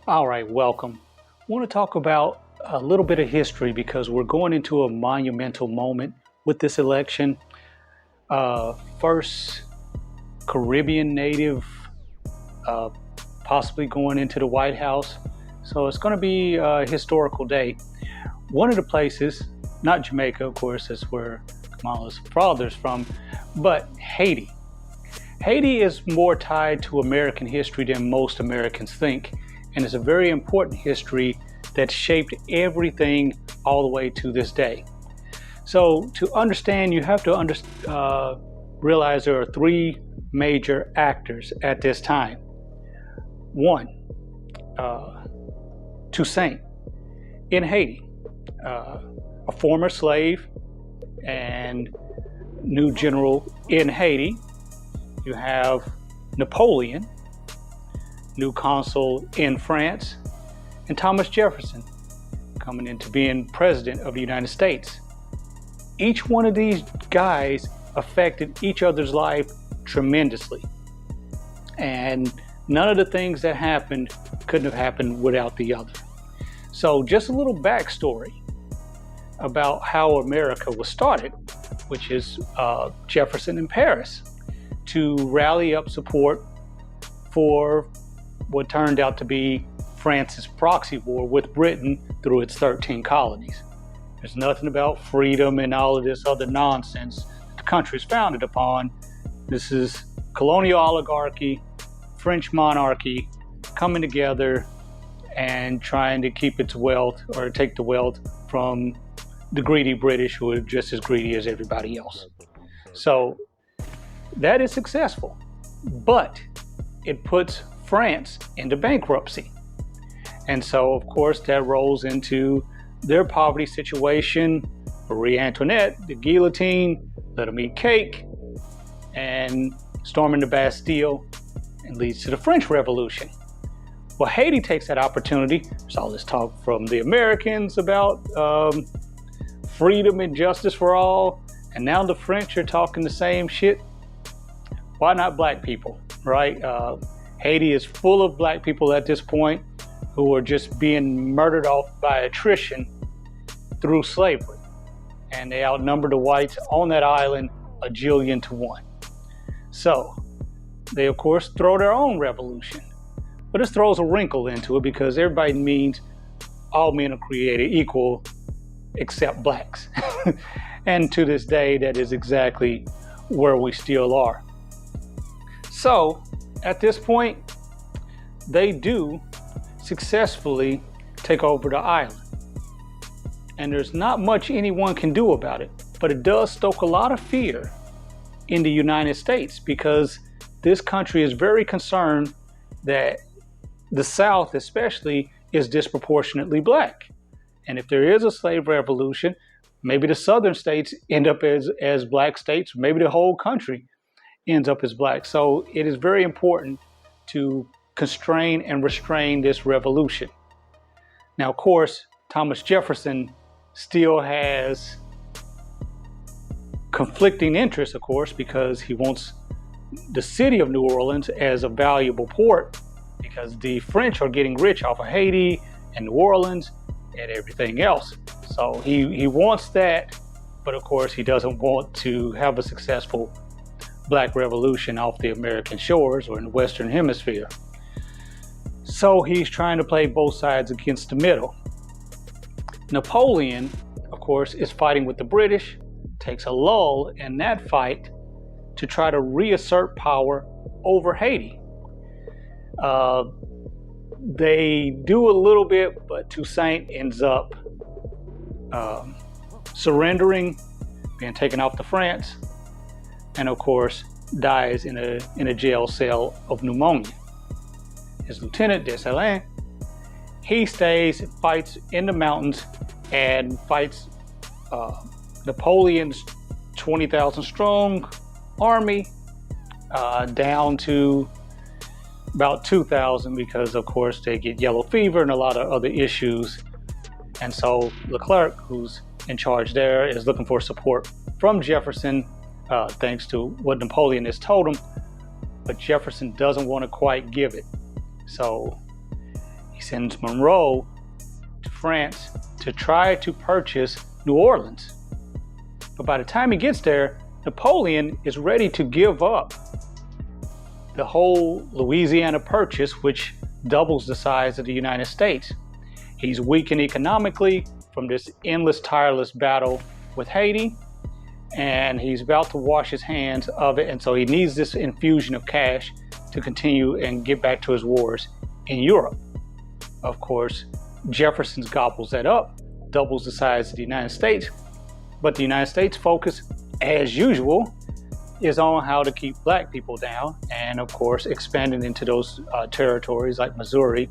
All right, welcome. I want to talk about a little bit of history because we're going into a monumental moment with this election. First Caribbean native possibly going into the White House. So it's going to be a historical day. One of the places, not Jamaica, of course, that's where Kamala's father's from, but Haiti. Haiti is more tied to American history than most Americans think. And it's a very important history that shaped everything all the way to this day. So to understand, you have to realize there are three major actors at this time. One, Toussaint in Haiti, a former slave and new general in Haiti. You have Napoleon, new consul in France, and Thomas Jefferson coming into being president of the United States. Each one of these guys affected each other's life tremendously. And none of the things that happened couldn't have happened without the other. So just a little backstory about how America was started, which is Jefferson in Paris, to rally up support for what turned out to be France's proxy war with Britain through its 13 colonies. There's nothing about freedom and all of this other nonsense the country is founded upon. This is colonial oligarchy, French monarchy coming together and trying to keep its wealth or take the wealth from the greedy British, who are just as greedy as everybody else. So that is successful, but it puts France into bankruptcy. And so, of course, that rolls into their poverty situation. Marie Antoinette, the guillotine, let them eat cake, and storming the Bastille, and leads to the French Revolution. Well, Haiti takes that opportunity. There's all this talk from the Americans about freedom and justice for all, and now the French are talking the same shit. Why not black people, right? Haiti is full of black people at this point who are just being murdered off by attrition through slavery. And they outnumber the whites on that island a jillion to one. So they, of course, throw their own revolution. But this throws a wrinkle into it because everybody means all men are created equal except blacks. And to this day, that is exactly where we still are. So at this point, they do successfully take over the island. And there's not much anyone can do about it, but it does stoke a lot of fear in the United States because this country is very concerned that the South especially is disproportionately black. And if there is a slave revolution, maybe the southern states end up as black states, maybe the whole country ends up as black. So it is very important to constrain and restrain this revolution. Now, of course, Thomas Jefferson still has conflicting interests, of course, because he wants the city of New Orleans as a valuable port because the French are getting rich off of Haiti and New Orleans and everything else. So he wants that, but of course he doesn't want to have a successful black revolution off the American shores or in the Western Hemisphere. So he's trying to play both sides against the middle. Napoleon, of course, is fighting with the British, takes a lull in that fight to try to reassert power over Haiti. They do a little bit, but Toussaint ends up surrendering, being taken off to France, and of course dies in a jail cell of pneumonia. His lieutenant, Dessalines, he stays and fights in the mountains and fights Napoleon's 20,000 strong army down to about 2,000 because, of course, they get yellow fever and a lot of other issues. And so Leclerc, who's in charge there, is looking for support from Jefferson, thanks to what Napoleon has told him. But Jefferson doesn't want to quite give it. So He sends Monroe to France to try to purchase New Orleans. But by the time he gets there, Napoleon is ready to give up the whole Louisiana Purchase, which doubles the size of the United States. He's weakened economically from this endless, tireless battle with Haiti, and he's about to wash his hands of it, and so he needs this infusion of cash to continue and get back to his wars in Europe. Of course, Jefferson gobbles that up, doubles the size of the United States, but the United States' focus, as usual, is on how to keep black people down, and of course expanding into those territories like Missouri,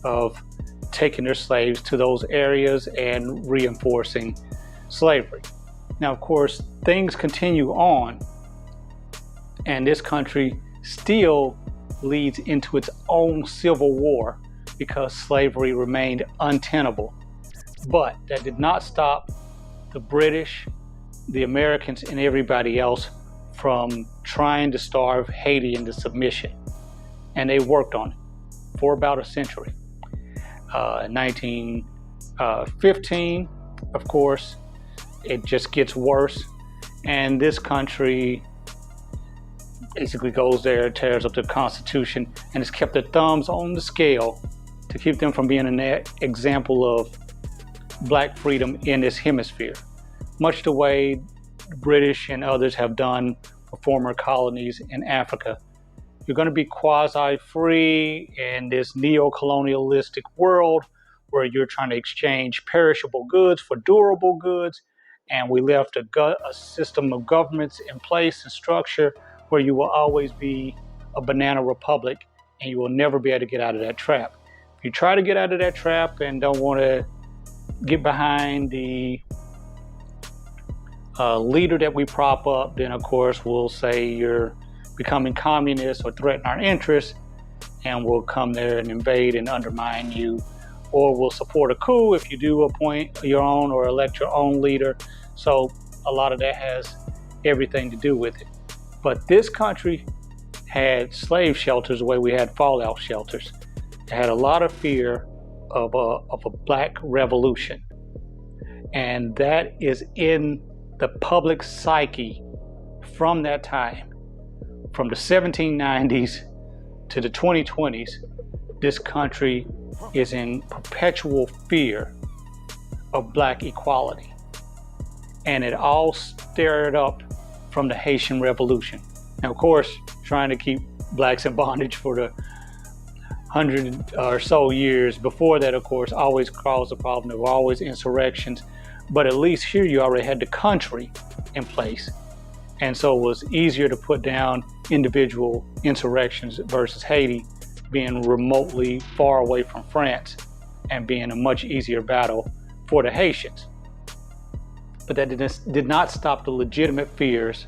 of taking their slaves to those areas and reinforcing slavery. Now, of course, things continue on, and this country still leads into its own civil war because slavery remained untenable. But that did not stop the British, the Americans, and everybody else from trying to starve Haiti into submission. And they worked on it for about a century. In 1915, of course, it just gets worse. And this country basically goes there, tears up the Constitution, and has kept their thumbs on the scale to keep them from being an example of black freedom in this hemisphere, much the way the British and others have done for former colonies in Africa. You're going to be quasi-free in this neo-colonialistic world where you're trying to exchange perishable goods for durable goods, and we left a system of governments in place and structure where you will always be a banana republic, and you will never be able to get out of that trap. If you try to get out of that trap and don't want to get behind the leader that we prop up, then of course we'll say you're becoming communist or threaten our interests, and we'll come there and invade and undermine you, or we'll support a coup if you do appoint your own or elect your own leader. So a lot of that has everything to do with it. But this country had slave shelters the way we had fallout shelters. It had a lot of fear of a black revolution, and that is in the public psyche from that time. From the 1790s to the 2020s, this country is in perpetual fear of black equality. And it all stirred up from the Haitian Revolution. Now, of course, trying to keep blacks in bondage for the 100 or so years before that, of course, always caused a problem. There were always insurrections, but at least here you already had the country in place. And so it was easier to put down individual insurrections versus Haiti being remotely far away from France and being a much easier battle for the Haitians. But that did not stop the legitimate fears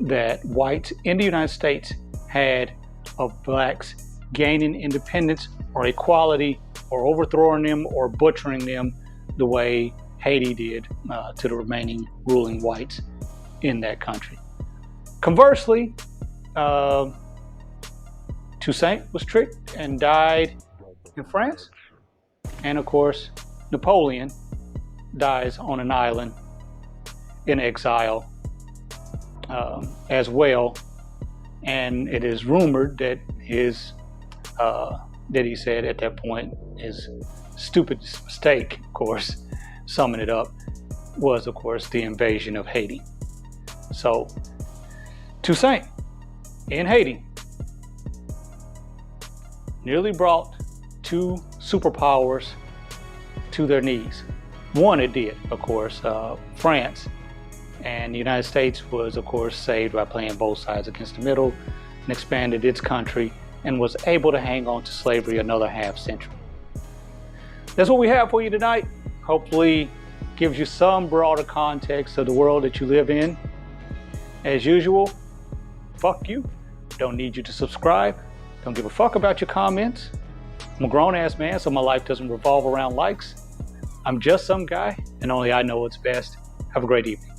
that whites in the United States had of blacks gaining independence or equality, or overthrowing them or butchering them the way Haiti did to the remaining ruling whites in that country. Conversely, Toussaint was tricked and died in France. And of course, Napoleon dies on an island in exile as well. And it is rumored that that he said at that point, his stupidest mistake, of course, summing it up, was of course the invasion of Haiti. So Toussaint in Haiti nearly brought two superpowers to their knees. One, it did, of course, France, and the United States was, of course, saved by playing both sides against the middle and expanded its country and was able to hang on to slavery another half century. That's what we have for you tonight. Hopefully gives you some broader context of the world that you live in. As usual, fuck you. Don't need you to subscribe. Don't give a fuck about your comments. I'm a grown-ass man, so my life doesn't revolve around likes. I'm just some guy, and only I know what's best. Have a great evening.